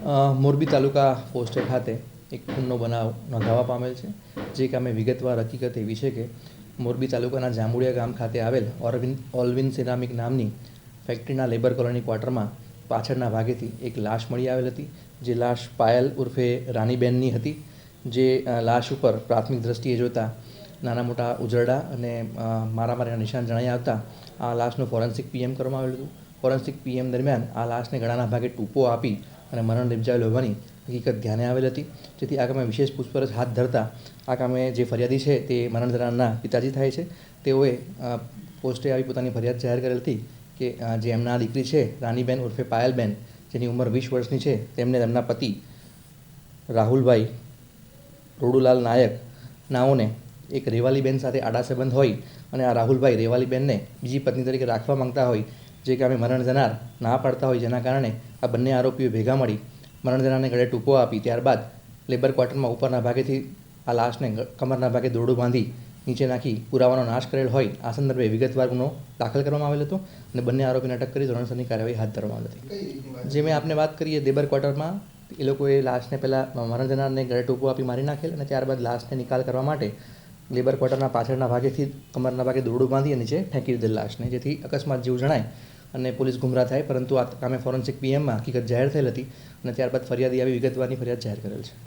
મોરબી તાલુકા પોસ્ટે ખાતે એક ખૂનનો બનાવ નોંધાવા પામેલ છે. જે કામે વિગતવાર હકીકત એવી છે કે મોરબી તાલુકાના જાંબુડિયા ગામ ખાતે આવેલ ઓલ્વિન સિરામિક નામની ફેક્ટરીના લેબર કોલોની ક્વાર્ટરમાં પાછળના ભાગેથી એક લાશ મળી આવેલ હતી. જે લાશ પાયલ ઉર્ફે રાનીબેનની હતી. જે લાશ ઉપર પ્રાથમિક દ્રષ્ટિએ જોતા નાના મોટા ઉજરડા અને મારામારીના નિશાન જણાઈ આવતા આ લાશનું ફોરેન્સિક પીએમ કરવામાં આવેલું હતું. ફોરેન્સિક પીએમ દરમિયાન આ લાશને ગળાના ભાગે ટૂંપો આપી અને મરણ નિપજાવેલ હોવાની હકીકત ધ્યાને આવેલ હતી. જેથી આ કામે વિશેષ પૂછપરછ હાથ ધરતા આ કામે જે ફરિયાદી છે તે મરણ જનારના પિતાજી થાય છે. તેઓએ પોસ્ટે આવી પોતાની ફરિયાદ જાહેર કરેલ હતી કે જે એમના દીકરી છે રાનીબેન ઉર્ફે પાયલબેન, જેની ઉંમર 20 વર્ષની છે, તેમને તેમના પતિ રાહુલભાઈ રોડુલાલ નાયક નાઓને એક રેવાલીબેન સાથે આડા સંબંધ હોય અને આ રાહુલભાઈ રેવાલીબેનને બીજી પત્ની તરીકે રાખવા માંગતા હોય. જે કામે મરણ જનાર ના પાડતા હોય, જેના કારણે આ બંને આરોપીઓ ભેગા મળી મરણ જનારને ગળે ટૂંપો આપી ત્યારબાદ લેબર ક્વાર્ટરમાં ઉપરના ભાગેથી આ લાશને કમરના ભાગે દોરડું બાંધી નીચે નાખી પુરાવાનો નાશ કરેલ હોય. આ સંદર્ભે વિગતવાર ગુનો દાખલ કરવામાં આવેલ હતો અને બંને આરોપીને અટક કરી ધોરણસરની કાર્યવાહી હાથ ધરવામાં આવી હતી. જે મેં આપને વાત કરીએ, લેબર ક્વાર્ટરમાં એ લોકોએ લાશને પહેલાં મરણ જનારને ગળે ટૂંપો આપી મારી નાખેલ અને ત્યારબાદ લાશને નિકાલ કરવા માટે લેબર ક્વાર્ટરના પાછળના ભાગેથી કમરના ભાગે દોરડું બાંધી નીચે ફેંકી દીધેલ લાશને, જેથી અકસ્માત જેવું જણાય અને પોલીસ ગુમરાહ થાય. પરંતુ આ કામે ફોરેન્સિક પીએમમાં હકીકત જાહેર થયેલ હતી અને ત્યારબાદ ફરિયાદી આવી વિગતવારની ફરિયાદ જાહેર કરેલ છે.